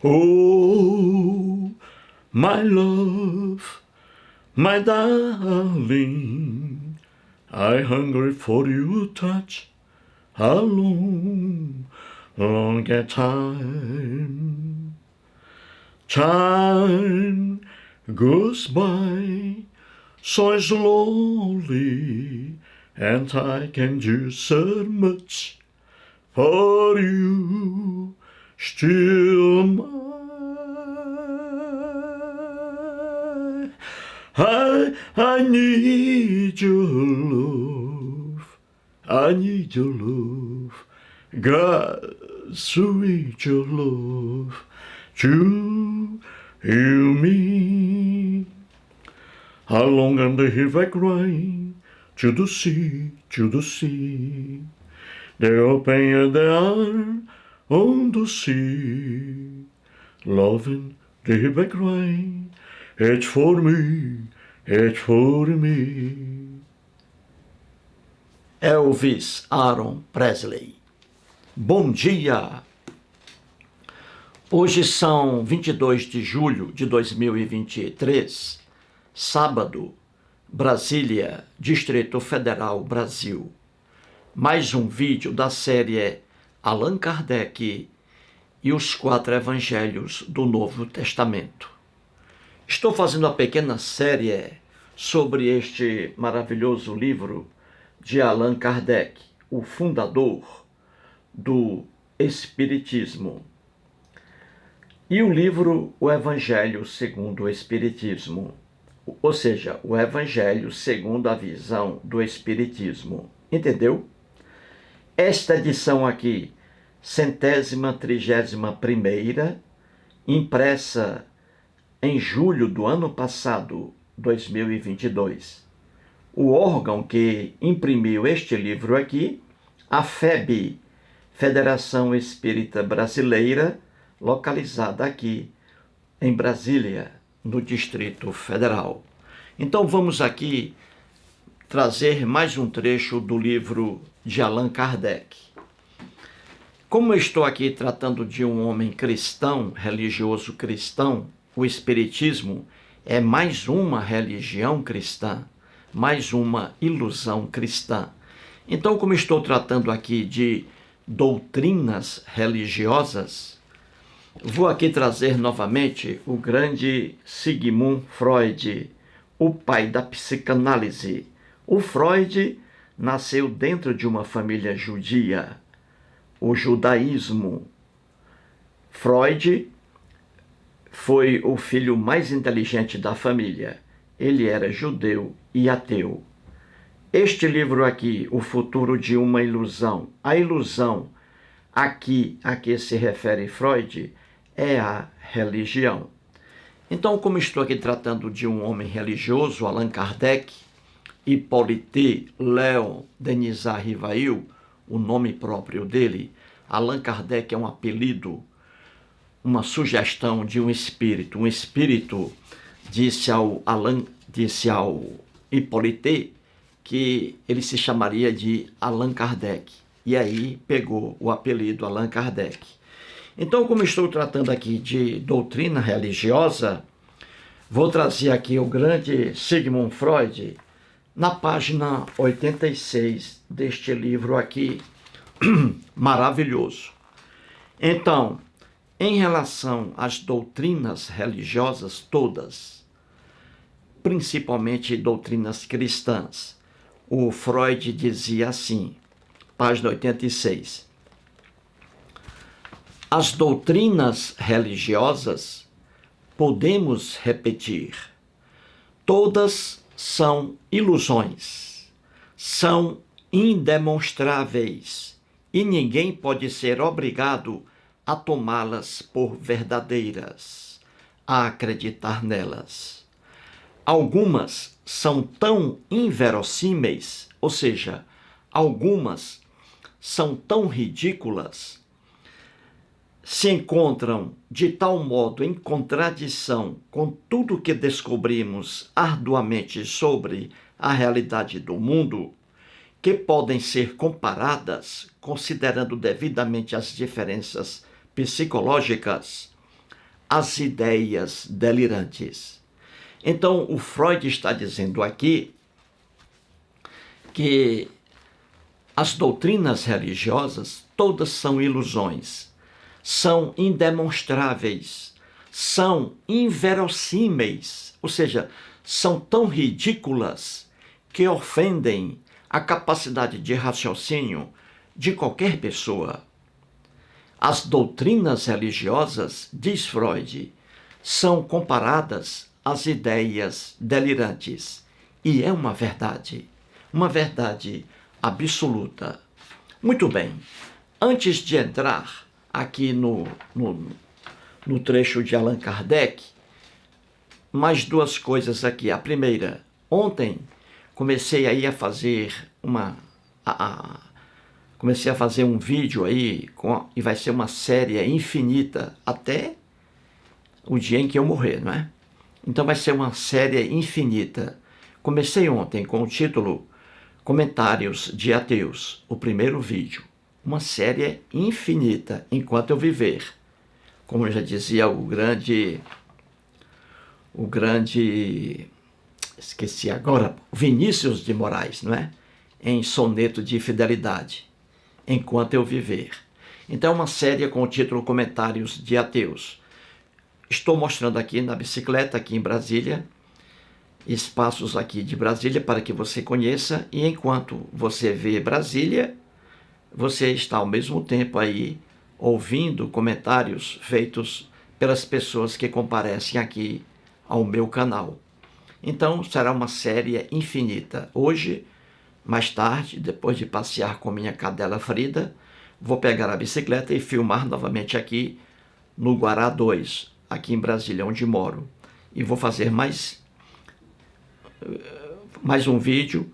Oh, my love, my darling, I hunger for your touch a long, long time. Time goes by so slowly, and I can do so much for you, still mine. I need your love, I need your love, God, sweet your love to heal me. How long on the river crying to the sea, to the sea. They open their arms on the sea, loving the river crying, it's for me, it's for me. Elvis Aaron Presley. Bom dia! Hoje são 22 de julho de 2023, sábado, Brasília, Distrito Federal, Brasil. Mais um vídeo da série Allan Kardec e os 4 Evangelhos do Novo Testamento. Estou fazendo uma pequena série sobre este maravilhoso livro de Allan Kardec, o fundador do Espiritismo. E o livro O Evangelho segundo o Espiritismo, ou seja, o Evangelho segundo a visão do Espiritismo. Entendeu? Esta edição aqui, 131ª, impressa em julho do ano passado, 2022. O órgão que imprimiu este livro aqui, a FEB, Federação Espírita Brasileira, localizada aqui em Brasília, no Distrito Federal. Então vamos aqui trazer mais um trecho do livro de Allan Kardec. Como eu estou aqui tratando de um homem cristão, religioso cristão, o Espiritismo é mais uma religião cristã, mais uma ilusão cristã. Então, como estou tratando aqui de doutrinas religiosas, vou aqui trazer novamente o grande Sigmund Freud, o pai da psicanálise. O Freud nasceu dentro de uma família judia, o judaísmo. Freud foi o filho mais inteligente da família. Ele era judeu e ateu. Este livro aqui, O Futuro de uma Ilusão, a ilusão aqui a que se refere Freud é a religião. Então, como estou aqui tratando de um homem religioso, Allan Kardec, Hippolyte Léon Denisard Rivail, o nome próprio dele, Allan Kardec é um apelido, uma sugestão de um espírito. Um espírito disse ao Hippolyte que ele se chamaria de Allan Kardec. E aí pegou o apelido Allan Kardec. Então, como estou tratando aqui de doutrina religiosa, vou trazer aqui o grande Sigmund Freud, na página 86 deste livro aqui, maravilhoso. Então, em relação às doutrinas religiosas todas, principalmente doutrinas cristãs, o Freud dizia assim, página 86, as doutrinas religiosas, podemos repetir, todas são ilusões, são indemonstráveis e ninguém pode ser obrigado a tomá-las por verdadeiras, a acreditar nelas. Algumas são tão inverossímeis, ou seja, algumas são tão ridículas, se encontram de tal modo em contradição com tudo que descobrimos arduamente sobre a realidade do mundo, que podem ser comparadas, considerando devidamente as diferenças psicológicas, as ideias delirantes. Então, o Freud está dizendo aqui que as doutrinas religiosas todas são ilusões, são indemonstráveis, são inverossímeis, ou seja, são tão ridículas que ofendem a capacidade de raciocínio de qualquer pessoa. As doutrinas religiosas, diz Freud, são comparadas às ideias delirantes. E é uma verdade absoluta. Muito bem, antes de entrar aqui no trecho de Allan Kardec, mais duas coisas aqui. A primeira, ontem comecei aí a fazer comecei a fazer um vídeo aí e vai ser uma série infinita até o dia em que eu morrer, não é? Então vai ser uma série infinita. Comecei ontem com o título Comentários de Ateus, o primeiro vídeo. Uma série infinita enquanto eu viver. Como já dizia o grande, esqueci agora, Vinícius de Moraes, não é? Em Soneto de Fidelidade, enquanto eu viver. Então, uma série com o título Comentários de Ateus. Estou mostrando aqui na bicicleta, aqui em Brasília, espaços aqui de Brasília para que você conheça, e enquanto você vê Brasília, você está ao mesmo tempo aí ouvindo comentários feitos pelas pessoas que comparecem aqui ao meu canal. Então, será uma série infinita. Hoje, mais tarde, depois de passear com minha cadela Frida, vou pegar a bicicleta e filmar novamente aqui no Guará 2, aqui em Brasília, onde moro. E vou fazer mais um vídeo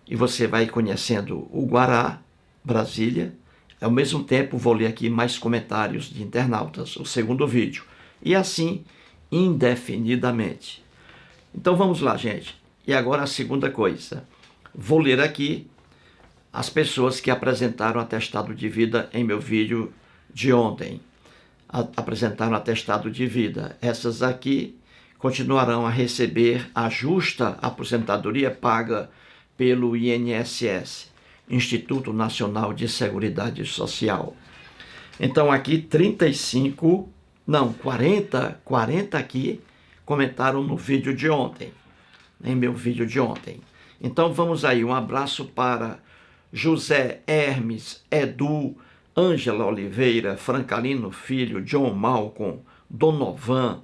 e você vai conhecendo o Guará, Brasília. Ao mesmo tempo, vou ler aqui mais comentários de internautas, o segundo vídeo. E assim, indefinidamente. Então vamos lá, gente. E agora a segunda coisa. Vou ler aqui as pessoas que apresentaram atestado de vida em meu vídeo de ontem. Apresentaram atestado de vida. Essas aqui continuarão a receber a justa aposentadoria paga pelo INSS, Instituto Nacional de Seguridade Social. Então aqui 40 aqui comentaram no vídeo de ontem, em meu vídeo de ontem. Então vamos aí, um abraço para José Hermes, Edu, Ângela Oliveira, Francalino Filho, John Malcolm, Donovan,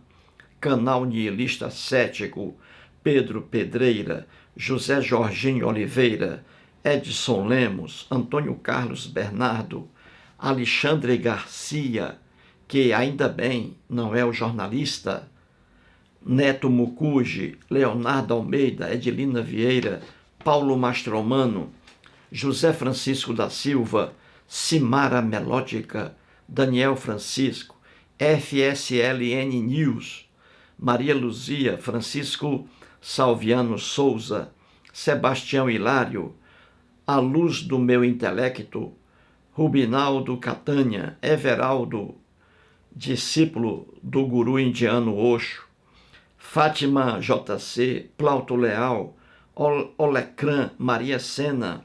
Canal Nihilista Cético, Pedro Pedreira, José Jorginho Oliveira, Edson Lemos, Antônio Carlos Bernardo, Alexandre Garcia, que ainda bem não é o jornalista, Neto Mucuji, Leonardo Almeida, Edilina Vieira, Paulo Mastromano, José Francisco da Silva, Simara Melódica, Daniel Francisco, FSLN News, Maria Luzia, Francisco Salviano Souza, Sebastião Hilário, A Luz do Meu Intelecto, Rubinaldo Catânia, Everaldo, discípulo do guru indiano Osho, Fátima JC, Plauto Leal, Olecrã, Maria Sena,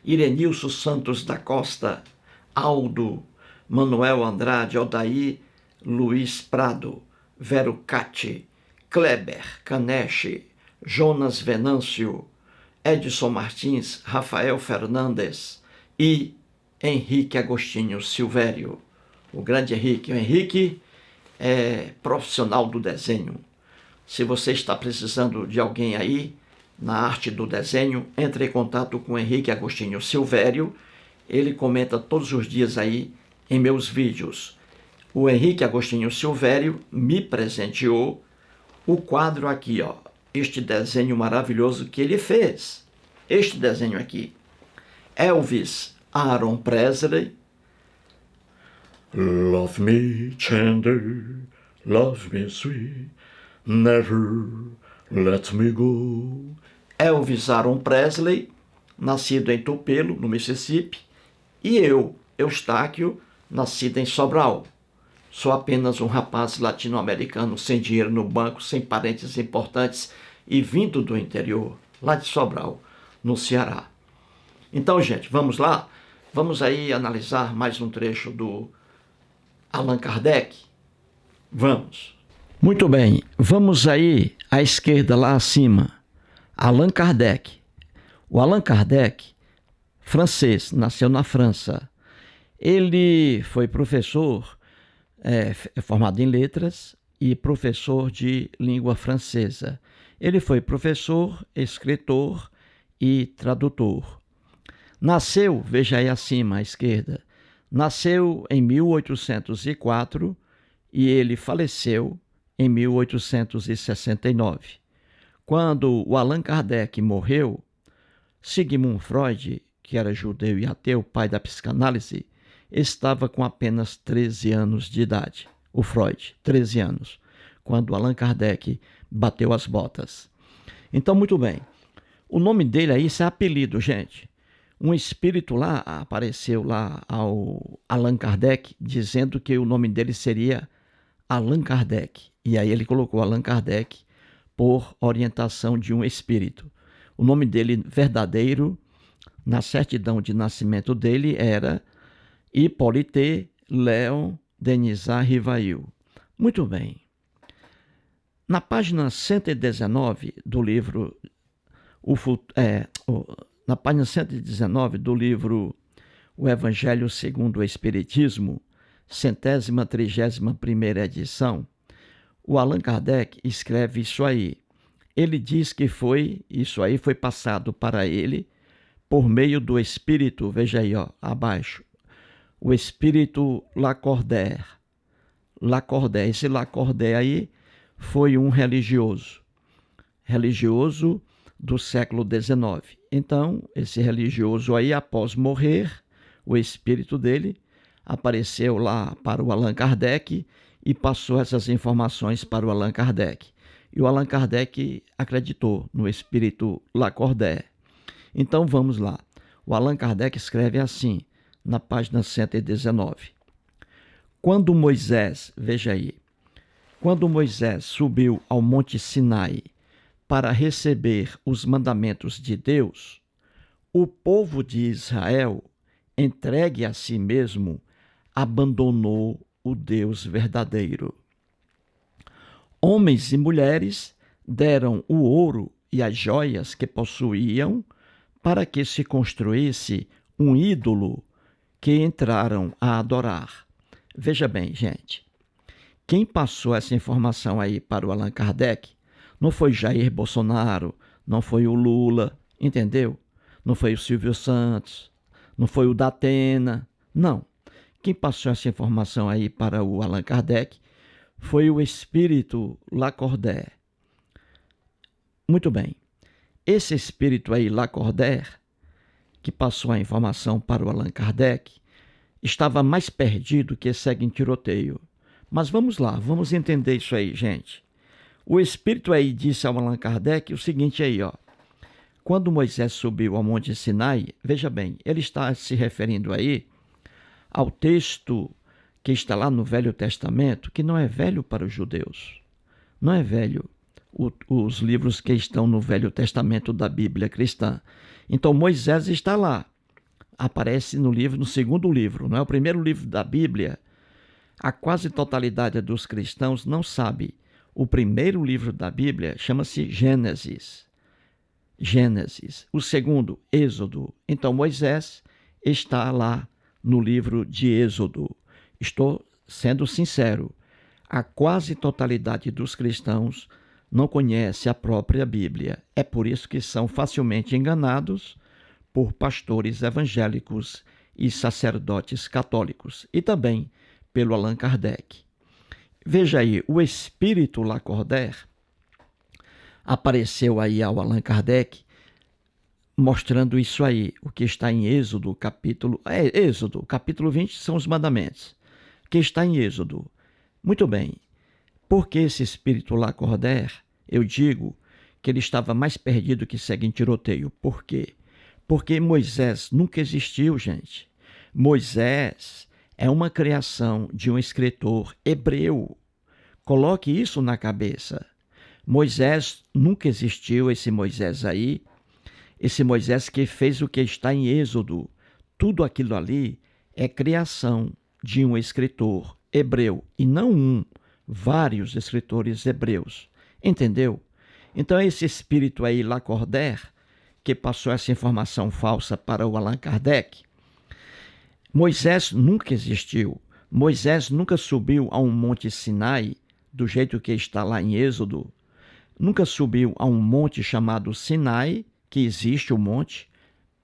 Irenilson Santos da Costa, Aldo, Manuel Andrade, Odaí Luiz Prado, Vero Cati, Kleber Caneche, Jonas Venâncio, Edson Martins, Rafael Fernandes e Henrique Agostinho Silvério. O grande Henrique. O Henrique é profissional do desenho. Se você está precisando de alguém aí na arte do desenho, entre em contato com o Henrique Agostinho Silvério. Ele comenta todos os dias aí em meus vídeos. O Henrique Agostinho Silvério me presenteou o quadro aqui, ó, este desenho maravilhoso que ele fez. Este desenho aqui. Elvis Aaron Presley. Love me tender, love me sweet, never let me go. Elvis Aaron Presley, nascido em Tupelo, no Mississippi, e eu, Eustáquio, nascido em Sobral. Sou apenas um rapaz latino-americano sem dinheiro no banco, sem parentes importantes e vindo do interior, lá de Sobral, no Ceará. Então, gente, vamos lá? Vamos aí analisar mais um trecho do Allan Kardec? Vamos. Muito bem, vamos aí à esquerda, lá acima. Allan Kardec. O Allan Kardec, francês, nasceu na França. Ele foi professor, formado em letras e professor de língua francesa. Ele foi professor, escritor e tradutor. Nasceu, veja aí acima à esquerda, nasceu em 1804 e ele faleceu em 1869. Quando o Allan Kardec morreu, Sigmund Freud, que era judeu e ateu, pai da psicanálise, estava com apenas 13 anos de idade. O Freud, 13 anos, quando Allan Kardec bateu as botas. Então, muito bem. O nome dele aí, isso é apelido, gente. Um espírito lá apareceu lá ao Allan Kardec, dizendo que o nome dele seria Allan Kardec. E aí ele colocou Allan Kardec por orientação de um espírito. O nome dele verdadeiro, na certidão de nascimento dele, era Hippolyte Léon Denisard Rivail. Muito bem. Na página 119 do livro na página 119 do livro O Evangelho segundo o Espiritismo, 131ª edição, o Allan Kardec escreve isso aí. Ele diz que isso aí foi passado para ele por meio do espírito, veja aí, ó, abaixo, o espírito Lacordaire. Esse Lacordaire aí foi um religioso do século XIX. Então, esse religioso aí, após morrer, o espírito dele apareceu lá para o Allan Kardec e passou essas informações para o Allan Kardec. E o Allan Kardec acreditou no espírito Lacordaire. Então, vamos lá. O Allan Kardec escreve assim, na página 119. Quando Moisés, veja aí, quando Moisés subiu ao Monte Sinai para receber os mandamentos de Deus, o povo de Israel, entregue a si mesmo, abandonou o Deus verdadeiro. Homens e mulheres deram o ouro e as joias que possuíam para que se construísse um ídolo que entraram a adorar. Veja bem, gente, quem passou essa informação aí para o Allan Kardec não foi Jair Bolsonaro, não foi o Lula, entendeu? Não foi o Silvio Santos, não foi o Datena, não. Quem passou essa informação aí para o Allan Kardec foi o espírito Lacordaire. Muito bem. Esse espírito aí, Lacordaire, que passou a informação para o Allan Kardec, estava mais perdido que segue em tiroteio. Mas vamos lá, vamos entender isso aí, gente. O espírito aí disse ao Allan Kardec o seguinte aí, ó. Quando Moisés subiu ao Monte Sinai, veja bem, ele está se referindo aí ao texto que está lá no Velho Testamento, que não é velho para os judeus. Não é velho os livros que estão no Velho Testamento da Bíblia cristã. Então Moisés está lá. Aparece no segundo livro, não é o primeiro livro da Bíblia. A quase totalidade dos cristãos não sabe. O primeiro livro da Bíblia chama-se Gênesis. O segundo, Êxodo. Então Moisés está lá no livro de Êxodo. Estou sendo sincero, a quase totalidade dos cristãos não conhece a própria Bíblia. É por isso que são facilmente enganados por pastores evangélicos e sacerdotes católicos, e também pelo Allan Kardec. Veja aí, o espírito Lacordaire apareceu aí ao Allan Kardec mostrando isso aí, o que está em Êxodo, capítulo 20 são os mandamentos, que está em Êxodo. Muito bem, por que esse espírito Lacordaire? Eu digo que ele estava mais perdido que segue em tiroteio. Por quê? Porque Moisés nunca existiu, gente. Moisés é uma criação de um escritor hebreu. Coloque isso na cabeça. Moisés nunca existiu, esse Moisés aí. Esse Moisés que fez o que está em Êxodo. Tudo aquilo ali é criação de um escritor hebreu. E não vários escritores hebreus. Entendeu? Então esse espírito aí, Lacordaire, que passou essa informação falsa para o Allan Kardec, Moisés nunca existiu. Moisés nunca subiu a um monte Sinai, do jeito que está lá em Êxodo. Nunca subiu a um monte chamado Sinai, que existe o monte,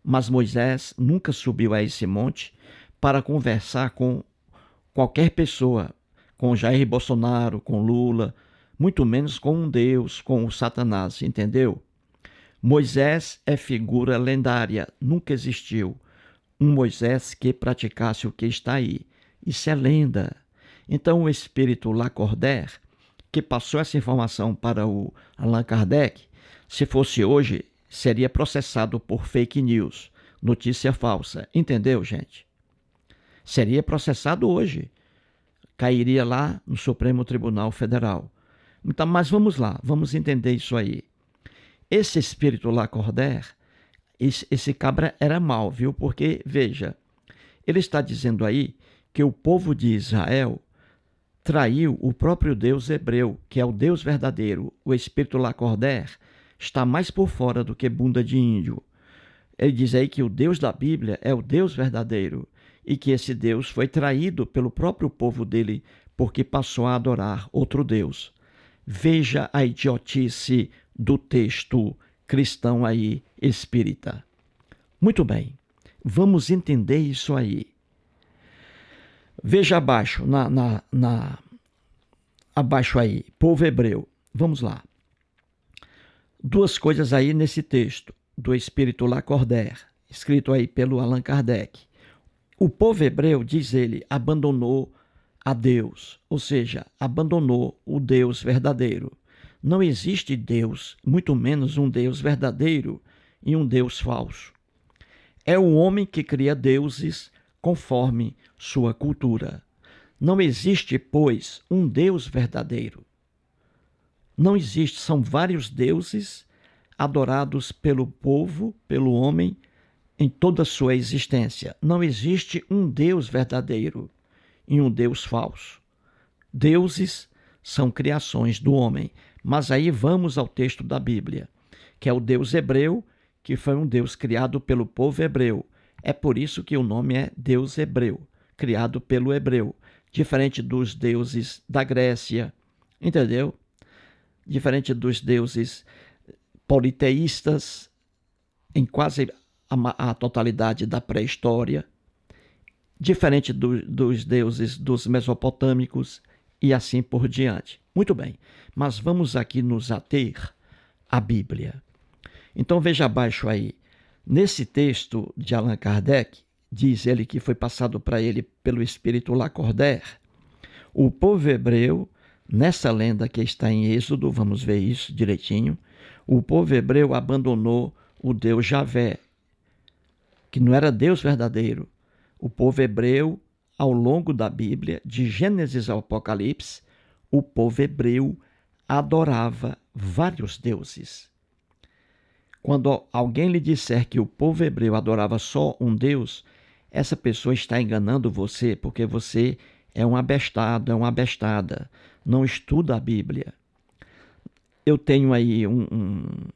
mas Moisés nunca subiu a esse monte para conversar com qualquer pessoa, com Jair Bolsonaro, com Lula, muito menos com um Deus, com o Satanás, entendeu? Moisés é figura lendária, nunca existiu um Moisés que praticasse o que está aí. Isso é lenda. Então o espírito Lacordaire, que passou essa informação para o Allan Kardec, se fosse hoje, seria processado por fake news, notícia falsa. Entendeu, gente? Seria processado hoje. Cairia lá no Supremo Tribunal Federal. Então, mas vamos lá, vamos entender isso aí. Esse espírito Lacordaire, esse cabra era mau, viu? Porque, veja, ele está dizendo aí que o povo de Israel traiu o próprio Deus hebreu, que é o Deus verdadeiro. O espírito Lacordaire está mais por fora do que bunda de índio. Ele diz aí que o Deus da Bíblia é o Deus verdadeiro e que esse Deus foi traído pelo próprio povo dele porque passou a adorar outro Deus. Veja a idiotice do texto cristão aí, espírita. Muito bem, vamos entender isso aí. Veja abaixo, abaixo aí, povo hebreu. Vamos lá. Duas coisas aí nesse texto do espírito Lacordaire, escrito aí pelo Allan Kardec. O povo hebreu, diz ele, abandonou a Deus, ou seja, abandonou o Deus verdadeiro. Não existe Deus, muito menos um Deus verdadeiro e um Deus falso. É o homem que cria deuses conforme sua cultura. Não existe, pois, um Deus verdadeiro. Não existe, são vários deuses adorados pelo povo, pelo homem, em toda a sua existência. Não existe um Deus verdadeiro e um Deus falso. Deuses são criações do homem. Mas aí vamos ao texto da Bíblia, que é o Deus hebreu, que foi um Deus criado pelo povo hebreu. É por isso que o nome é Deus hebreu, criado pelo hebreu, diferente dos deuses da Grécia, entendeu? Diferente dos deuses politeístas, em quase a totalidade da pré-história, diferente dos deuses dos mesopotâmicos e assim por diante. Muito bem, mas vamos aqui nos ater à Bíblia. Então veja abaixo aí, nesse texto de Allan Kardec, diz ele que foi passado para ele pelo espírito Lacordaire, o povo hebreu, nessa lenda que está em Êxodo, vamos ver isso direitinho, o povo hebreu abandonou o Deus Javé, que não era Deus verdadeiro. O povo hebreu, ao longo da Bíblia, de Gênesis ao Apocalipse, o povo hebreu adorava vários deuses. Quando alguém lhe disser que o povo hebreu adorava só um Deus, essa pessoa está enganando você, porque você é um abestado, é uma abestada, não estuda a Bíblia. Eu tenho aí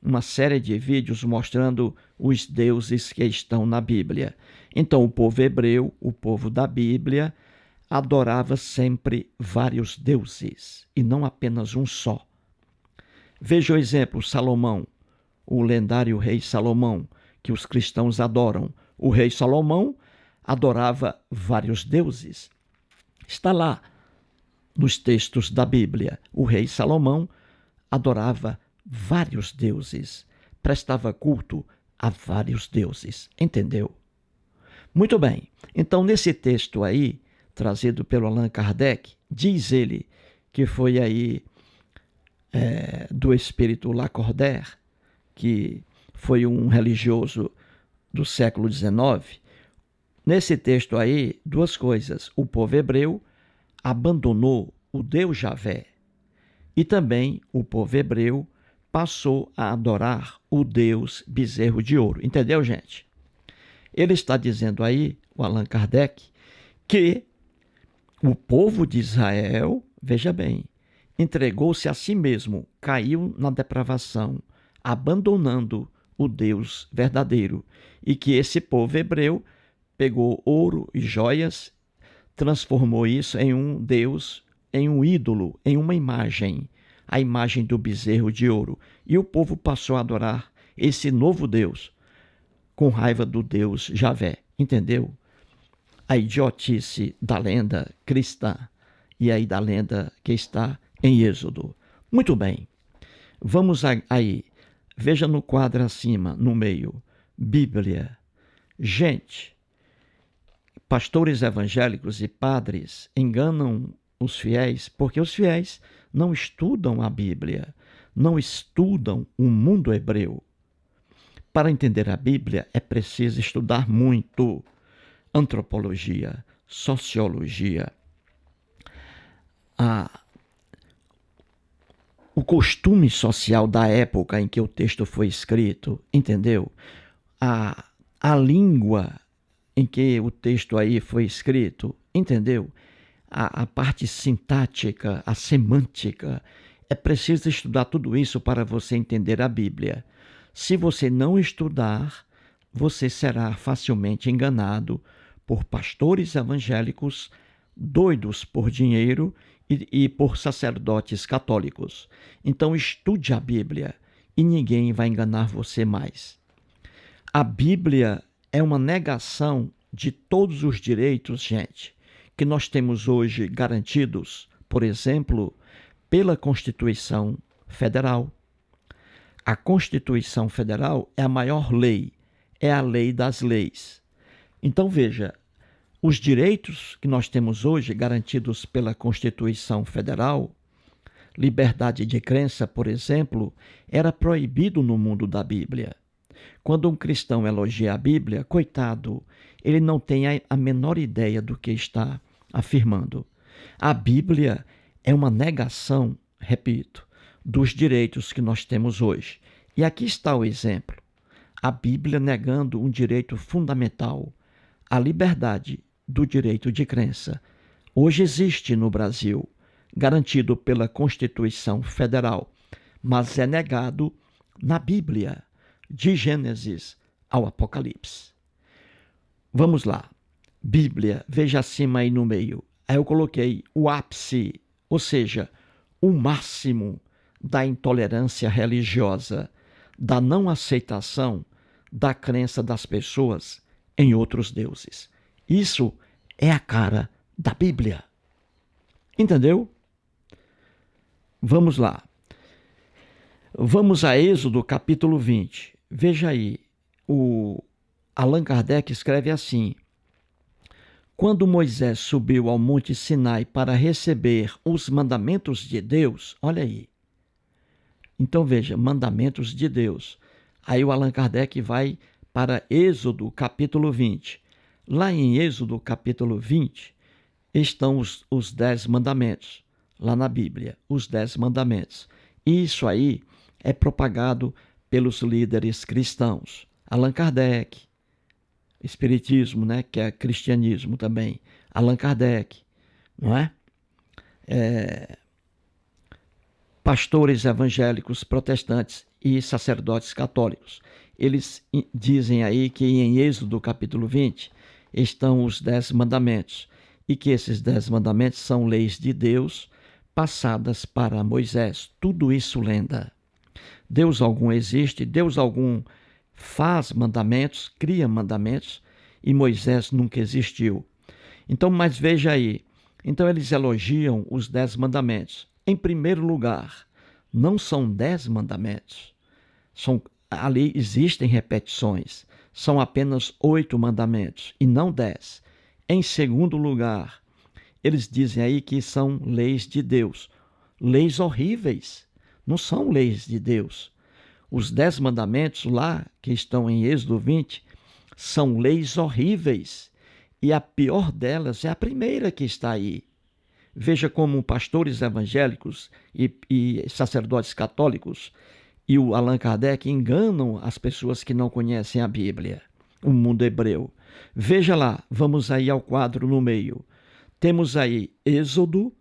uma série de vídeos mostrando os deuses que estão na Bíblia. Então, o povo hebreu, o povo da Bíblia, adorava sempre vários deuses, e não apenas um só. Veja o exemplo, Salomão, o lendário rei Salomão, que os cristãos adoram. O rei Salomão adorava vários deuses. Está lá nos textos da Bíblia. O rei Salomão adorava vários deuses, prestava culto a vários deuses, entendeu? Muito bem, então nesse texto aí, trazido pelo Allan Kardec, diz ele que foi aí do espírito Lacordaire, que foi um religioso do século XIX, nesse texto aí, duas coisas. O povo hebreu abandonou o Deus Javé e também o povo hebreu passou a adorar o Deus bezerro de ouro. Entendeu, gente? Ele está dizendo aí, o Allan Kardec, que o povo de Israel, veja bem, entregou-se a si mesmo, caiu na depravação, abandonando o Deus verdadeiro, e que esse povo hebreu pegou ouro e joias, transformou isso em um Deus, em um ídolo, em uma imagem, a imagem do bezerro de ouro. E o povo passou a adorar esse novo Deus, com raiva do Deus Javé. Entendeu? A idiotice da lenda cristã e aí da lenda que está em Êxodo. Muito bem, vamos aí. Veja no quadro acima, no meio, Bíblia. Gente, pastores evangélicos e padres enganam os fiéis porque os fiéis não estudam a Bíblia, não estudam o mundo hebreu. Para entender a Bíblia é preciso estudar muito antropologia, sociologia, o costume social da época em que o texto foi escrito, entendeu? A língua em que o texto aí foi escrito, entendeu? A parte sintática, a semântica. É preciso estudar tudo isso para você entender a Bíblia. Se você não estudar, você será facilmente enganado por pastores evangélicos doidos por dinheiro e por sacerdotes católicos. Então estude a Bíblia e ninguém vai enganar você mais. A Bíblia é uma negação de todos os direitos, gente, que nós temos hoje garantidos, por exemplo, pela Constituição Federal. A Constituição Federal é a maior lei, é a lei das leis. Então veja, os direitos que nós temos hoje garantidos pela Constituição Federal, liberdade de crença, por exemplo, era proibido no mundo da Bíblia. Quando um cristão elogia a Bíblia, coitado, ele não tem a menor ideia do que está afirmando. A Bíblia é uma negação, repito, dos direitos que nós temos hoje. E aqui está o exemplo. A Bíblia negando um direito fundamental, a liberdade do direito de crença. Hoje existe no Brasil, garantido pela Constituição Federal, mas é negado na Bíblia, de Gênesis ao Apocalipse. Vamos lá. Bíblia, veja acima aí no meio. Aí eu coloquei o ápice, ou seja, o máximo da intolerância religiosa, da não aceitação da crença das pessoas em outros deuses. Isso é a cara da Bíblia. Entendeu? Vamos lá. Vamos a Êxodo capítulo 20. Veja aí, o Allan Kardec escreve assim: quando Moisés subiu ao Monte Sinai para receber os mandamentos de Deus, olha aí. Então veja, mandamentos de Deus. Aí o Allan Kardec vai para Êxodo capítulo 20. Lá em Êxodo capítulo 20 estão os 10 mandamentos, lá na Bíblia, os 10 mandamentos. E isso aí é propagado pelos líderes cristãos. Allan Kardec, Espiritismo, né, que é cristianismo também. Allan Kardec, não é? Pastores evangélicos, protestantes e sacerdotes católicos. Eles dizem aí que em Êxodo capítulo 20 estão os 10 mandamentos e que esses 10 mandamentos são leis de Deus passadas para Moisés. Tudo isso lenda. Deus algum existe, Deus algum faz mandamentos, cria mandamentos, e Moisés nunca existiu. Então, mas veja aí, então eles elogiam os 10 mandamentos. Em primeiro lugar, não são 10 mandamentos, ali existem repetições, são apenas 8 mandamentos e não 10. Em segundo lugar, eles dizem aí que são leis de Deus, leis horríveis, não são leis de Deus. Os 10 mandamentos lá, que estão em Êxodo 20, são leis horríveis. E a pior delas é a primeira que está aí. Veja como pastores evangélicos e sacerdotes católicos e o Allan Kardec enganam as pessoas que não conhecem a Bíblia, o mundo hebreu. Veja lá, vamos aí ao quadro no meio. Temos aí Êxodo,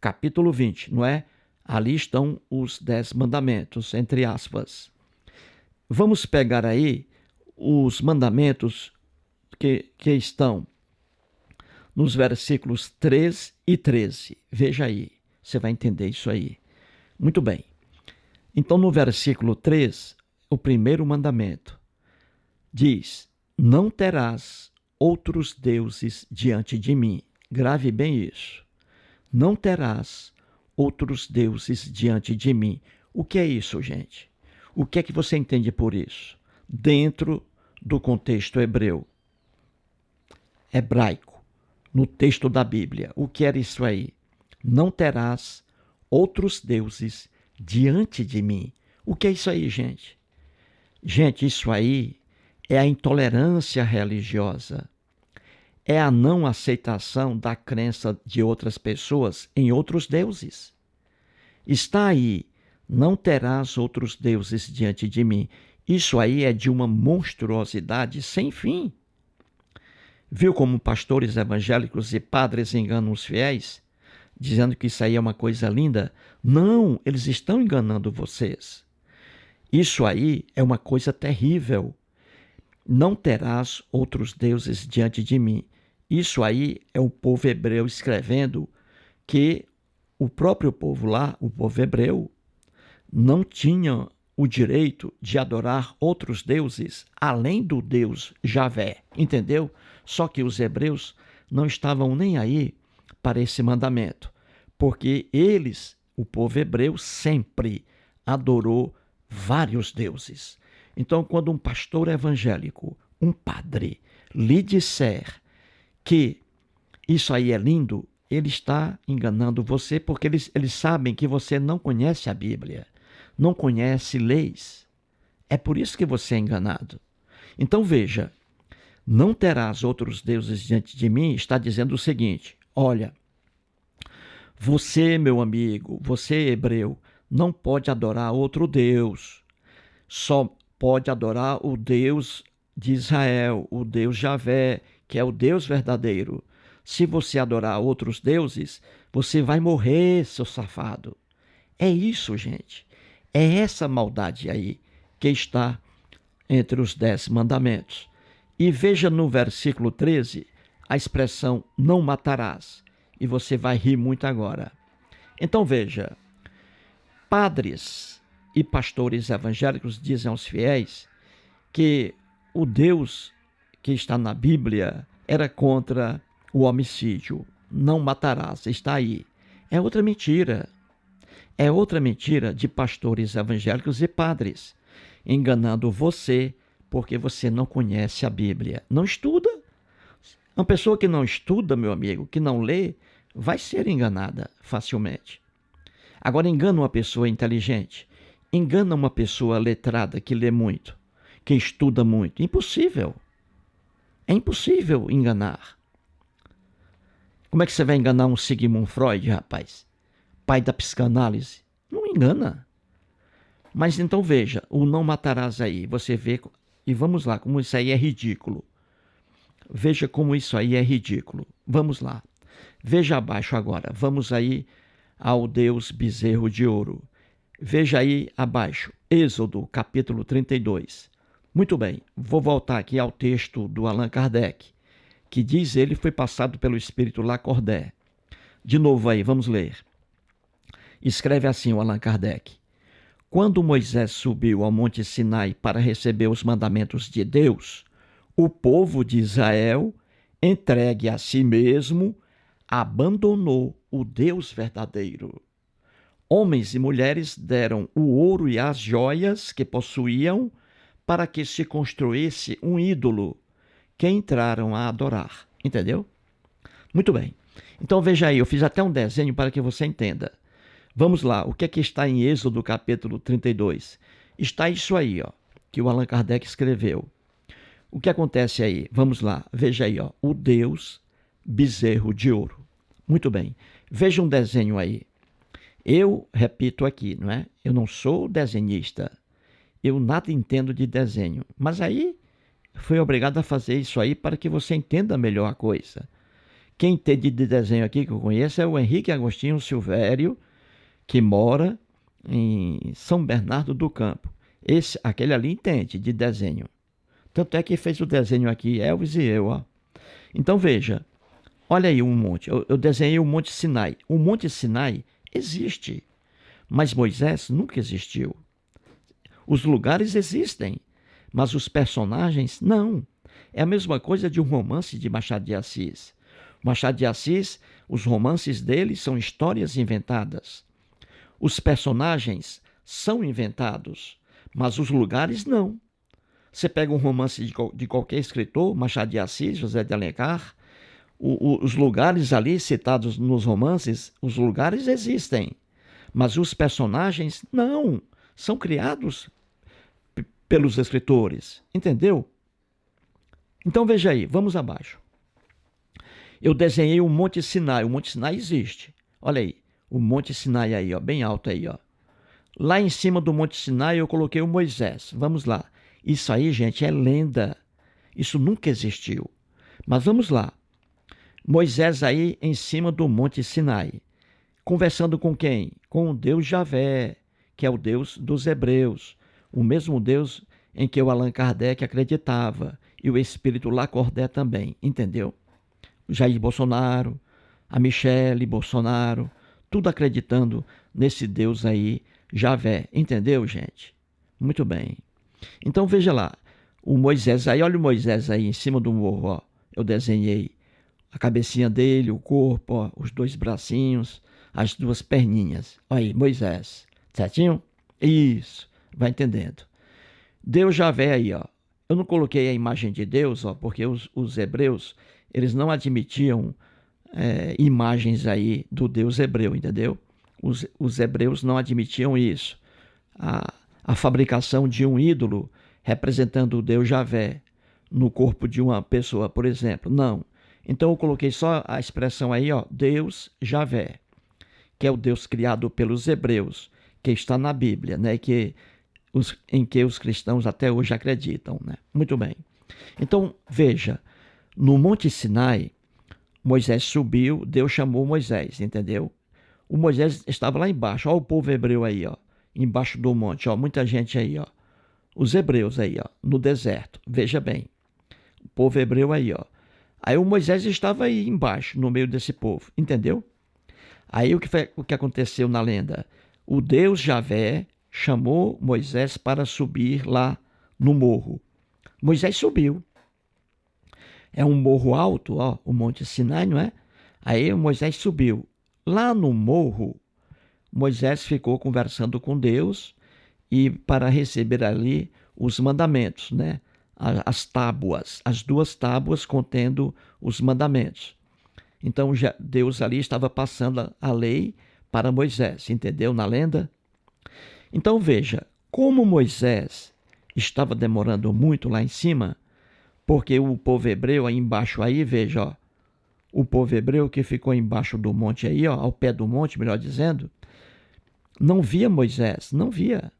capítulo 20, não é? Ali estão os 10 mandamentos, entre aspas. Vamos pegar aí os mandamentos que estão nos versículos 3 e 13. Veja aí, você vai entender isso aí. Muito bem. Então, no versículo 3, o primeiro mandamento diz: não terás outros deuses diante de mim. Grave bem isso. Não terás outros deuses diante de mim. O que é isso, gente? O que é que você entende por isso? Dentro do contexto hebraico, no texto da Bíblia. O que era isso aí? Não terás outros deuses diante de mim. O que é isso aí, gente? Gente, isso aí é a intolerância religiosa. É a não aceitação da crença de outras pessoas em outros deuses. Está aí, não terás outros deuses diante de mim. Isso aí é de uma monstruosidade sem fim. Viu como pastores evangélicos e padres enganam os fiéis, dizendo que isso aí é uma coisa linda? Não, eles estão enganando vocês. Isso aí é uma coisa terrível. Não terás outros deuses diante de mim. Isso aí é o povo hebreu escrevendo que o próprio povo lá, o povo hebreu, não tinha o direito de adorar outros deuses além do Deus Javé, entendeu? Só que os hebreus não estavam nem aí para esse mandamento, porque eles, o povo hebreu, sempre adorou vários deuses. Então, quando um pastor evangélico, um padre, lhe disser que isso aí é lindo, ele está enganando você, porque eles sabem que você não conhece a Bíblia, não conhece leis. É por isso que você é enganado. Então veja, não terás outros deuses diante de mim, está dizendo o seguinte: olha, você, meu amigo, você hebreu, não pode adorar outro Deus, só pode adorar o Deus de Israel, o Deus Javé, que é o Deus verdadeiro. Se você adorar outros deuses, você vai morrer, seu safado. É isso, gente. É essa maldade aí que está entre os 10 mandamentos. E veja no versículo 13 a expressão não matarás. E você vai rir muito agora. Então veja, padres e pastores evangélicos dizem aos fiéis que o Deus que está na Bíblia era contra o homicídio. Não matarás, está aí. É outra mentira. É outra mentira de pastores evangélicos e padres, enganando você porque você não conhece a Bíblia. Não estuda. Uma pessoa que não estuda, meu amigo, que não lê, vai ser enganada facilmente. Agora, engana uma pessoa inteligente, engana uma pessoa letrada que lê muito, que estuda muito. Impossível. É impossível enganar. Como é que você vai enganar um Sigmund Freud, rapaz? Pai da psicanálise? Não engana. Mas então veja, o não matarás aí, você vê, e vamos lá, como isso aí é ridículo. Veja como isso aí é ridículo. Vamos lá. Veja abaixo agora, vamos aí ao Deus bezerro de ouro. Veja aí abaixo, Êxodo, capítulo 32. Muito bem, vou voltar aqui ao texto do Allan Kardec, que diz ele foi passado pelo Espírito Lacordaire. De novo aí, vamos ler. Escreve assim o Allan Kardec: quando Moisés subiu ao Monte Sinai para receber os mandamentos de Deus, o povo de Israel, entregue a si mesmo, abandonou o Deus verdadeiro. Homens e mulheres deram o ouro e as joias que possuíam para que se construísse um ídolo que entraram a adorar. Entendeu? Muito bem. Então veja aí, eu fiz até um desenho para que você entenda. Vamos lá, o que é que está em Êxodo capítulo 32? Está isso aí, ó, que o Allan Kardec escreveu. O que acontece aí? Vamos lá, veja aí, ó, o Deus bezerro de ouro. Muito bem, veja um desenho aí. Eu repito aqui, não é? Eu não sou desenhista, eu nada entendo de desenho, mas aí fui obrigado a fazer isso aí para que você entenda melhor a coisa. Quem entende de desenho aqui que eu conheço é o Henrique Agostinho Silvério, que mora em São Bernardo do Campo. Aquele ali entende de desenho. Tanto é que fez o desenho aqui, Elvis e eu, ó. Então veja, olha aí um monte. Eu desenhei o Monte Sinai. O Monte Sinai existe, mas Moisés nunca existiu. Os lugares existem, mas os personagens não. É a mesma coisa de um romance de Machado de Assis. Machado de Assis, os romances dele são histórias inventadas. Os personagens são inventados, mas os lugares não. Você pega um romance de qualquer escritor, Machado de Assis, José de Alencar, os lugares ali citados nos romances, os lugares existem, mas os personagens não, são criados pelos escritores, entendeu? Então veja aí, vamos abaixo. Eu desenhei o Monte Sinai existe, olha aí, o Monte Sinai aí, ó, bem alto aí, ó. Lá em cima do Monte Sinai eu coloquei o Moisés, vamos lá. Isso aí, gente, é lenda, isso nunca existiu. Mas vamos lá. Moisés aí em cima do Monte Sinai, conversando com quem? Com o Deus Javé, que é o Deus dos Hebreus, o mesmo Deus em que o Allan Kardec acreditava, e o espírito Lacordaire também, entendeu? O Jair Bolsonaro, a Michele Bolsonaro, tudo acreditando nesse Deus aí, Javé, entendeu, gente? Muito bem. Então veja lá, o Moisés aí, olha o Moisés aí em cima do morro, ó. Eu desenhei a cabecinha dele, o corpo, ó, os dois bracinhos, as duas perninhas. Olha aí, Moisés, certinho? Isso, vai entendendo. Deus Javé aí, ó. Eu não coloquei a imagem de Deus, ó, porque os hebreus, eles não admitiam imagens aí do Deus hebreu, entendeu? Os hebreus não admitiam isso. A fabricação de um ídolo representando o Deus Javé no corpo de uma pessoa, por exemplo. Não. Então eu coloquei só a expressão aí, ó, Deus Javé, que é o Deus criado pelos hebreus, que está na Bíblia, né, em que os cristãos até hoje acreditam, né? Muito bem. Então, veja, no Monte Sinai, Moisés subiu, Deus chamou Moisés, entendeu? O Moisés estava lá embaixo, ó, o povo hebreu aí, ó, embaixo do monte, ó, muita gente aí, ó. Os hebreus aí, ó, no deserto. Veja bem, o povo hebreu aí, ó. Aí o Moisés estava aí embaixo, no meio desse povo, entendeu? Aí o que aconteceu na lenda? O Deus Javé chamou Moisés para subir lá no morro. Moisés subiu. É um morro alto, ó, o Monte Sinai, não é? Aí Moisés subiu. Lá no morro, Moisés ficou conversando com Deus e para receber ali os mandamentos, né? As tábuas, as duas tábuas contendo os mandamentos. Então Deus ali estava passando a lei para Moisés, entendeu? Na lenda. Então veja, como Moisés estava demorando muito lá em cima, porque o povo hebreu aí embaixo aí, veja, ó, o povo hebreu que ficou embaixo do monte aí, ó, ao pé do monte, melhor dizendo, não via Moisés, não via.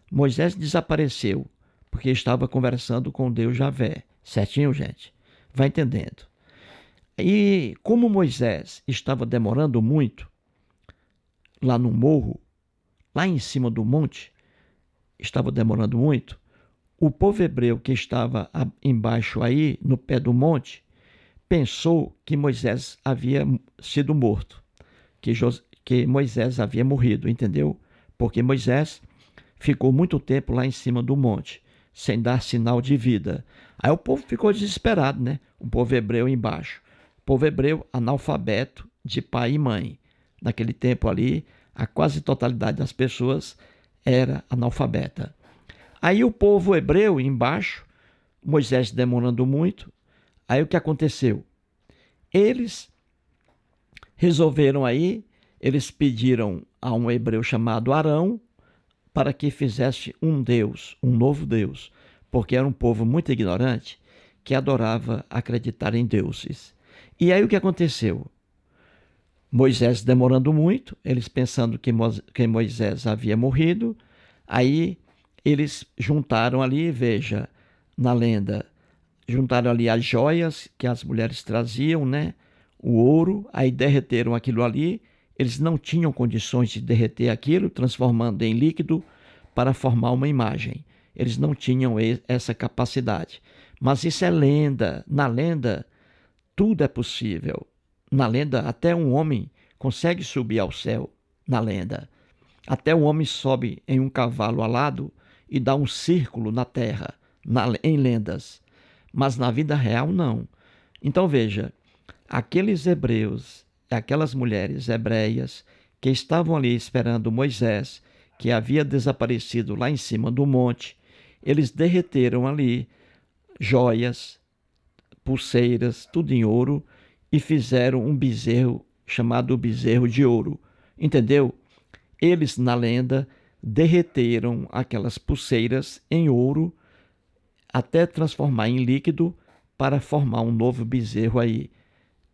Moisés desapareceu, porque estava conversando com Deus Javé. Certinho, gente? Vai entendendo. E como Moisés estava demorando muito lá no morro, lá em cima do monte, estava demorando muito, o povo hebreu que estava embaixo aí, no pé do monte, pensou que Moisés havia sido morto, que Moisés havia morrido, entendeu? Porque Moisés ficou muito tempo lá em cima do monte, sem dar sinal de vida. Aí o povo ficou desesperado, né? O povo hebreu embaixo. O povo hebreu analfabeto de pai e mãe. Naquele tempo ali, a quase totalidade das pessoas era analfabeta. Aí o povo hebreu embaixo, Moisés demorando muito, aí o que aconteceu? Eles resolveram aí, eles pediram a um hebreu chamado Arão para que fizesse um Deus, um novo Deus, porque era um povo muito ignorante que adorava acreditar em deuses. E aí o que aconteceu? Moisés demorando muito, eles pensando que Moisés havia morrido, aí eles juntaram ali, veja, na lenda, juntaram ali as joias que as mulheres traziam, né? O ouro, aí derreteram aquilo ali. Eles não tinham condições de derreter aquilo, transformando em líquido para formar uma imagem. Eles não tinham essa capacidade. Mas isso é lenda. Na lenda, tudo é possível. Na lenda, até um homem consegue subir ao céu. Na lenda. Até um homem sobe em um cavalo alado e dá um círculo na terra, em lendas. Mas na vida real, não. Então veja, aqueles hebreus, aquelas mulheres hebreias que estavam ali esperando Moisés, que havia desaparecido lá em cima do monte, eles derreteram ali joias, pulseiras, tudo em ouro, e fizeram um bezerro chamado bezerro de ouro. Entendeu? Eles, na lenda, derreteram aquelas pulseiras em ouro até transformar em líquido para formar um novo bezerro aí.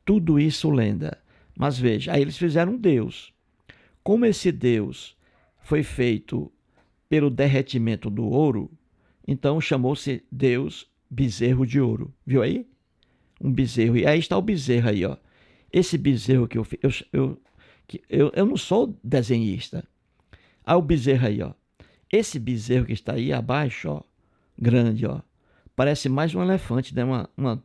Tudo isso lenda. Mas veja, aí eles fizeram um Deus. Como esse Deus foi feito pelo derretimento do ouro, então chamou-se Deus bezerro de ouro. Viu aí? Um bezerro. E aí está o bezerro aí, ó. Esse bezerro que eu não sou desenhista. Aí o bezerro aí, ó. Esse bezerro que está aí abaixo, ó, grande, ó, parece mais um elefante, né? Uma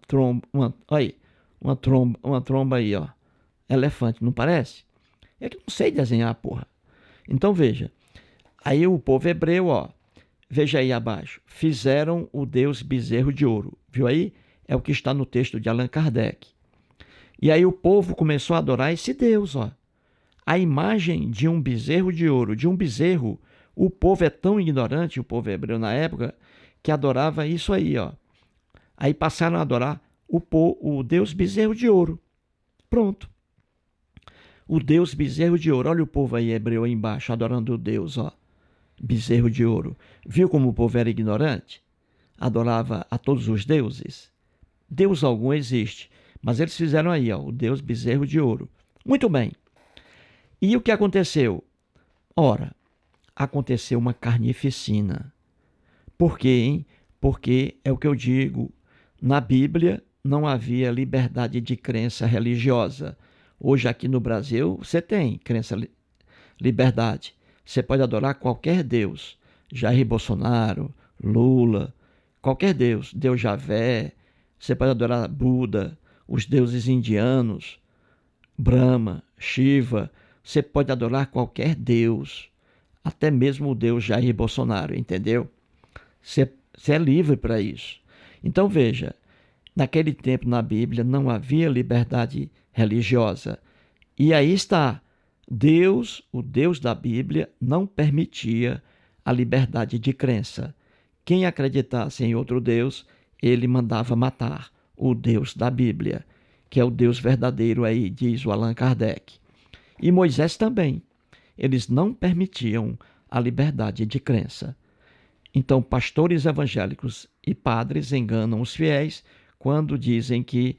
tromba aí, ó. Elefante, não parece? É que eu não sei desenhar, porra. Então veja. Aí o povo hebreu, ó, veja aí abaixo, fizeram o Deus bezerro de ouro. Viu aí? É o que está no texto de Allan Kardec. E aí o povo começou a adorar esse Deus, ó. A imagem de um bezerro de ouro, de um bezerro, o povo é tão ignorante, o povo hebreu na época, que adorava isso aí, ó. Aí passaram a adorar o Deus bezerro de ouro. Pronto. O Deus bezerro de ouro. Olha o povo aí hebreu aí embaixo, adorando o Deus, ó. Bezerro de ouro. Viu como o povo era ignorante? Adorava a todos os deuses? Deus algum existe, mas eles fizeram aí, ó, o Deus bezerro de ouro. Muito bem. E o que aconteceu? Ora, aconteceu uma carnificina. Por quê, hein? Porque é o que eu digo, na Bíblia não havia liberdade de crença religiosa. Hoje aqui no Brasil você tem liberdade. Você pode adorar qualquer Deus. Jair Bolsonaro, Lula, qualquer Deus. Deus Javé. Você pode adorar Buda, os deuses indianos, Brahma, Shiva. Você pode adorar qualquer Deus. Até mesmo o Deus Jair Bolsonaro, entendeu? Você é livre para isso. Então veja, naquele tempo na Bíblia não havia liberdade religiosa. E aí está, Deus, o Deus da Bíblia, não permitia a liberdade de crença. Quem acreditasse em outro Deus, ele mandava matar o Deus da Bíblia, que é o Deus verdadeiro aí, diz o Allan Kardec. E Moisés também. Eles não permitiam a liberdade de crença. Então, pastores evangélicos e padres enganam os fiéis quando dizem que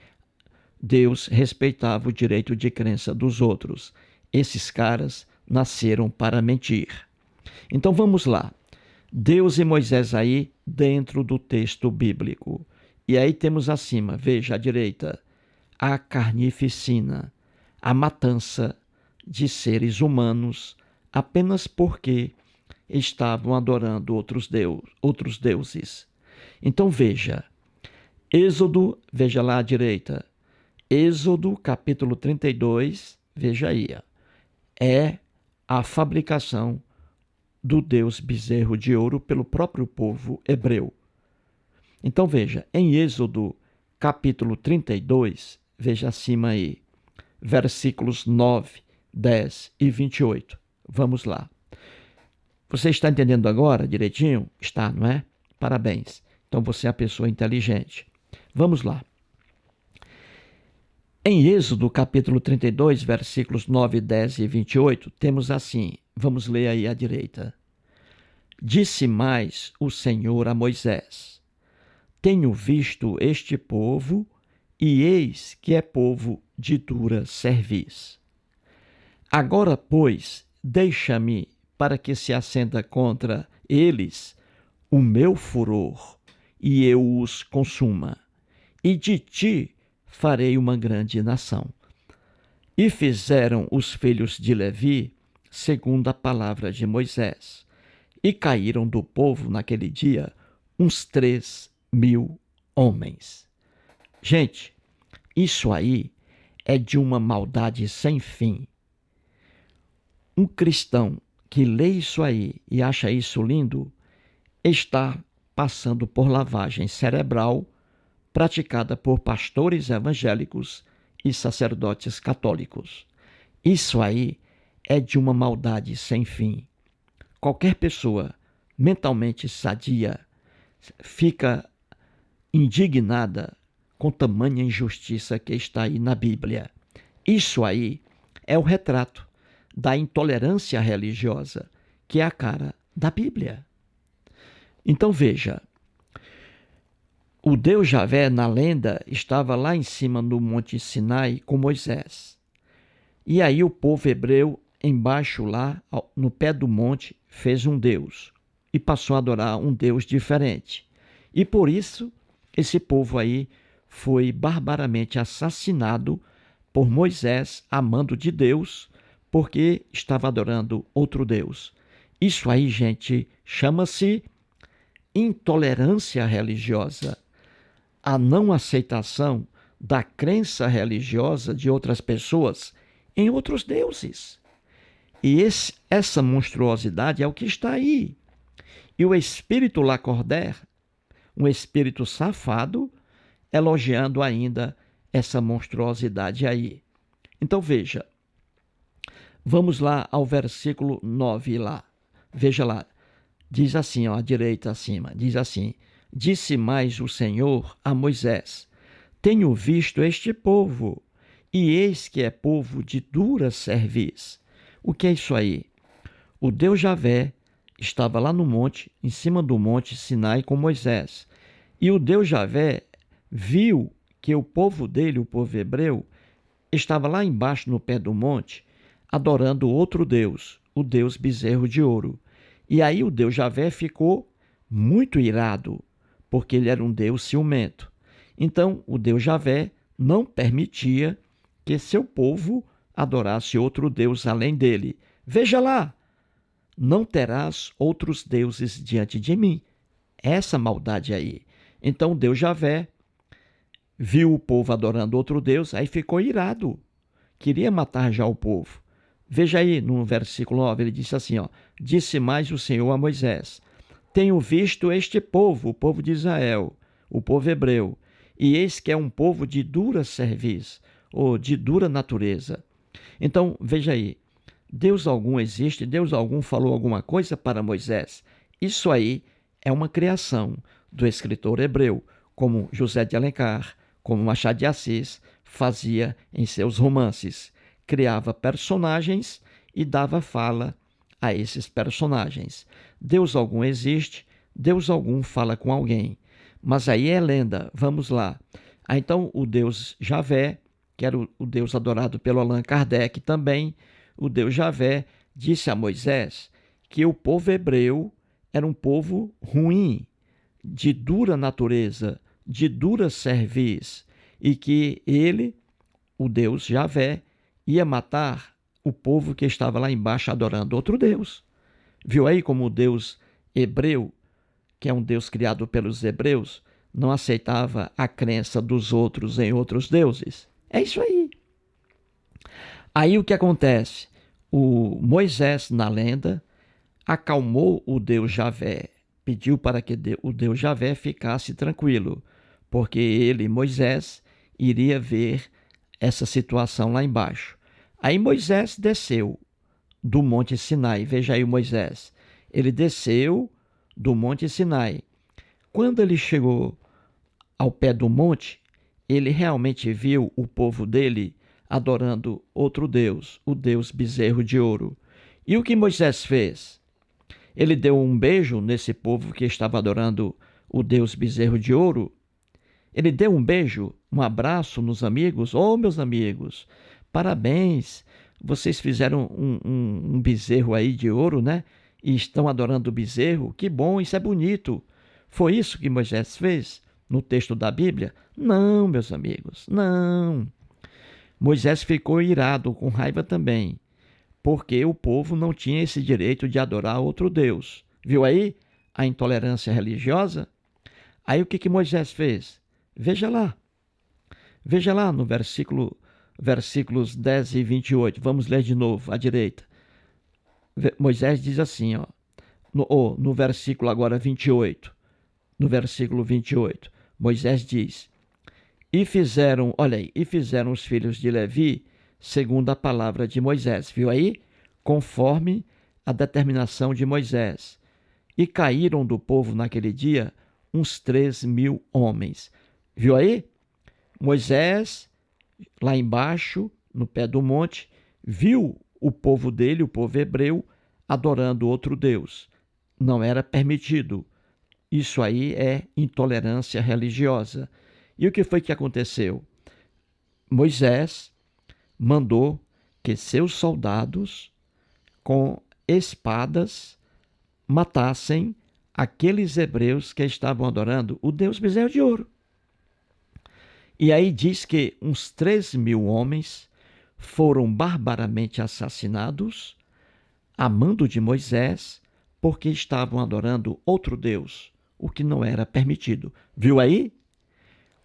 Deus respeitava o direito de crença dos outros. Esses caras nasceram para mentir. Então vamos lá. Deus e Moisés aí dentro do texto bíblico. E aí temos acima, veja à direita, a carnificina, a matança de seres humanos apenas porque estavam adorando outros deuses. Então veja, Êxodo, veja lá à direita, Êxodo capítulo 32, veja aí, é a fabricação do Deus bezerro de ouro pelo próprio povo hebreu. Então veja, em Êxodo capítulo 32, veja acima aí, versículos 9, 10 e 28. Vamos lá. Você está entendendo agora direitinho? Está, não é? Parabéns. Então você é a pessoa inteligente. Vamos lá. Em Êxodo, capítulo 32, versículos 9, 10 e 28, temos assim, vamos ler aí à direita. Disse mais o Senhor a Moisés: tenho visto este povo, e eis que é povo de dura cerviz. Agora, pois, deixa-me para que se acenda contra eles o meu furor, e eu os consuma, e de ti farei uma grande nação. E fizeram os filhos de Levi segundo a palavra de Moisés, e caíram do povo naquele dia uns 3.000 homens. Gente, isso aí é de uma maldade sem fim. Um cristão que lê isso aí e acha isso lindo, está passando por lavagem cerebral praticada por pastores evangélicos e sacerdotes católicos. Isso aí é de uma maldade sem fim. Qualquer pessoa mentalmente sadia fica indignada com tamanha injustiça que está aí na Bíblia. Isso aí é o retrato da intolerância religiosa, que é a cara da Bíblia. Então veja, o Deus Javé, na lenda, estava lá em cima do Monte Sinai com Moisés. E aí o povo hebreu, embaixo lá, no pé do monte, fez um Deus e passou a adorar um Deus diferente. E por isso, esse povo aí foi barbaramente assassinado por Moisés, amando de Deus, porque estava adorando outro Deus. Isso aí, gente, chama-se intolerância religiosa, a não aceitação da crença religiosa de outras pessoas em outros deuses. E essa monstruosidade é o que está aí. E o espírito Lacordaire, um espírito safado, elogiando ainda essa monstruosidade aí. Então veja, vamos lá ao versículo 9 lá. Veja lá, diz assim, ó, à direita acima, diz assim: disse mais o Senhor a Moisés: tenho visto este povo, e eis que é povo de dura cerviz. O que é isso aí? O Deus Javé estava lá no monte, em cima do monte Sinai com Moisés. E o Deus Javé viu que o povo dele, o povo hebreu, estava lá embaixo no pé do monte, adorando outro Deus, o Deus bezerro de ouro. E aí o Deus Javé ficou muito irado, porque ele era um Deus ciumento. Então o Deus Javé não permitia que seu povo adorasse outro Deus além dele. Veja lá, não terás outros deuses diante de mim. Essa maldade aí. Então Deus Javé viu o povo adorando outro Deus, aí ficou irado. Queria matar já o povo. Veja aí no versículo 9, ele disse assim, ó: disse mais o Senhor a Moisés: tenho visto este povo, o povo de Israel, o povo hebreu, e eis que é um povo de dura cerviz, ou de dura natureza. Então, veja aí, Deus algum existe, Deus algum falou alguma coisa para Moisés. Isso aí é uma criação do escritor hebreu, como José de Alencar, como Machado de Assis fazia em seus romances. Criava personagens e dava fala a esses personagens. Deus algum existe, Deus algum fala com alguém. Mas aí é lenda, vamos lá. Então o Deus Javé, que era o Deus adorado pelo Allan Kardec também, o Deus Javé disse a Moisés que o povo hebreu era um povo ruim, de dura natureza, de dura cerviz, e que ele, o Deus Javé, ia matar o povo que estava lá embaixo adorando outro Deus. Viu aí como o Deus hebreu, que é um Deus criado pelos hebreus, não aceitava a crença dos outros em outros deuses? É isso aí. Aí o que acontece? O Moisés, na lenda, acalmou o Deus Javé, pediu para que o Deus Javé ficasse tranquilo, porque ele, Moisés, iria ver essa situação lá embaixo. Aí Moisés desceu do Monte Sinai. Veja aí o Moisés. Ele desceu do Monte Sinai. Quando ele chegou ao pé do monte, ele realmente viu o povo dele adorando outro Deus, o Deus bezerro de ouro. E o que Moisés fez? Ele deu um beijo nesse povo que estava adorando o deus bezerro de ouro, ele deu um beijo, um abraço nos amigos. Meus amigos, parabéns, vocês fizeram um bezerro aí de ouro, né? E estão adorando o bezerro. Que bom, isso é bonito. Foi isso que Moisés fez no texto da Bíblia? Não, meus amigos, não. Moisés ficou irado, com raiva também, porque o povo não tinha esse direito de adorar outro Deus. Viu aí a intolerância religiosa? Aí o que Moisés fez? Veja lá no versículos 10 e 28. Vamos ler de novo, à direita. Moisés diz assim, ó, no versículo agora 28. No versículo 28, Moisés diz: e fizeram os filhos de Levi segundo a palavra de Moisés. Viu aí? Conforme a determinação de Moisés. E caíram do povo naquele dia uns 3.000 homens. Viu aí? Moisés, lá embaixo, no pé do monte, viu o povo dele, o povo hebreu, adorando outro Deus. Não era permitido. Isso aí é intolerância religiosa. E o que foi que aconteceu? Moisés mandou que seus soldados, com espadas, matassem aqueles hebreus que estavam adorando o Deus bezerro de ouro. E aí diz que uns 3.000 homens foram barbaramente assassinados a mando de Moisés, porque estavam adorando outro Deus, o que não era permitido. Viu aí?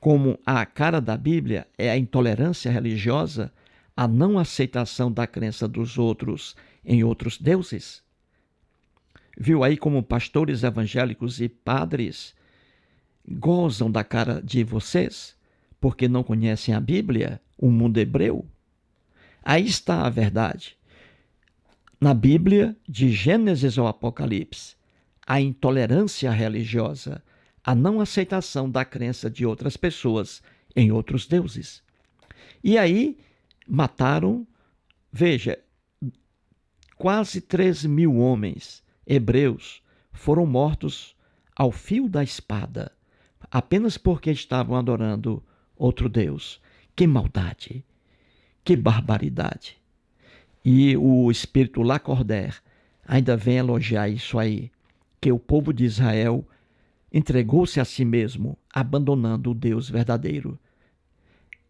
Como a cara da Bíblia é a intolerância religiosa, a não aceitação da crença dos outros em outros deuses. Viu aí como pastores evangélicos e padres gozam da cara de vocês, porque não conhecem a Bíblia, o mundo hebreu? Aí está a verdade. Na Bíblia, de Gênesis ao Apocalipse, a intolerância religiosa, a não aceitação da crença de outras pessoas em outros deuses. E aí mataram, veja, quase 3.000 homens hebreus foram mortos ao fio da espada, apenas porque estavam adorando outro Deus. Que maldade, que barbaridade. E o espírito Lacordaire ainda vem elogiar isso aí, que o povo de Israel entregou-se a si mesmo, abandonando o Deus verdadeiro.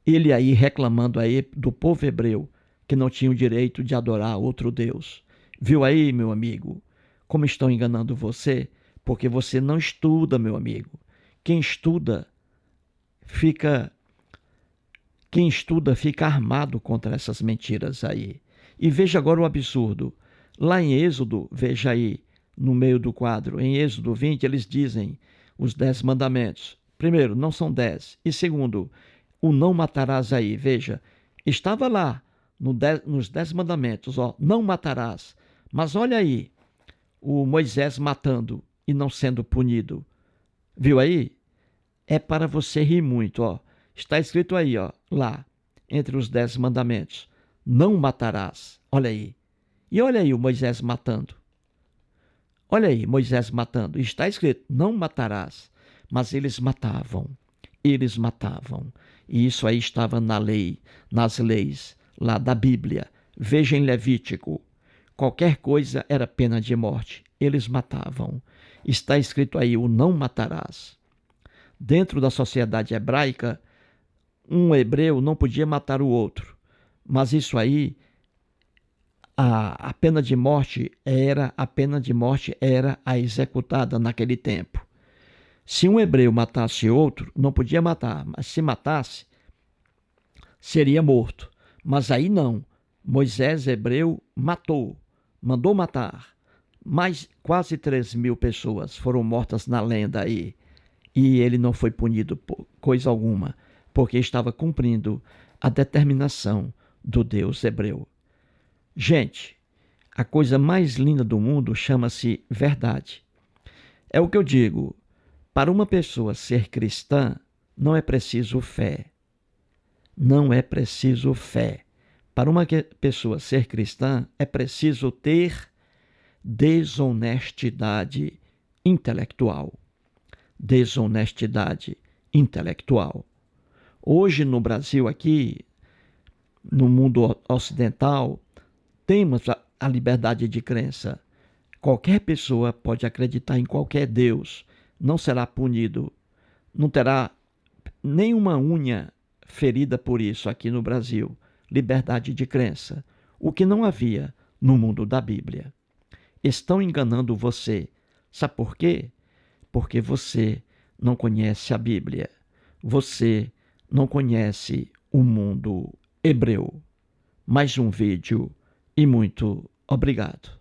Ele aí reclamando aí do povo hebreu, que não tinha o direito de adorar outro Deus. Viu aí, meu amigo, como estão enganando você? Porque você não estuda, meu amigo. Quem estuda fica armado contra essas mentiras aí. E veja agora o absurdo. Lá em Êxodo, veja aí, no meio do quadro, em Êxodo 20, eles dizem os 10 mandamentos. Primeiro, não são 10. E segundo, o não matarás aí. Veja, estava lá nos 10 mandamentos, ó, não matarás. Mas olha aí, o Moisés matando e não sendo punido. Viu aí? É para você rir muito, ó. Está escrito aí, ó, lá, entre os 10 mandamentos. Não matarás. Olha aí. E olha aí o Moisés matando. Olha aí, Moisés matando. Está escrito, não matarás. Mas eles matavam. Eles matavam. E isso aí estava na lei, nas leis lá da Bíblia. Veja em Levítico. Qualquer coisa era pena de morte. Eles matavam. Está escrito aí, o não matarás. Dentro da sociedade hebraica, um hebreu não podia matar o outro. Mas isso aí, a pena de morte era a executada naquele tempo. Se um hebreu matasse outro, não podia matar, mas se matasse, seria morto. Mas aí não. Moisés, hebreu, mandou matar. Mais quase 3.000 pessoas foram mortas na lenda aí. E ele não foi punido por coisa alguma, porque estava cumprindo a determinação do Deus hebreu. Gente, a coisa mais linda do mundo chama-se verdade. É o que eu digo, para uma pessoa ser cristã, não é preciso fé. Não é preciso fé. Para uma pessoa ser cristã, é preciso ter desonestidade intelectual. desonestidade intelectual. Hoje no Brasil aqui, no mundo ocidental, temos a liberdade de crença. Qualquer pessoa pode acreditar em qualquer Deus, não será punido, não terá nenhuma unha ferida por isso aqui no Brasil. Liberdade de crença, o que não havia no mundo da Bíblia. Estão enganando você. Sabe por quê? Porque você não conhece a Bíblia. Você não conhece o mundo hebreu. Mais um vídeo e muito obrigado.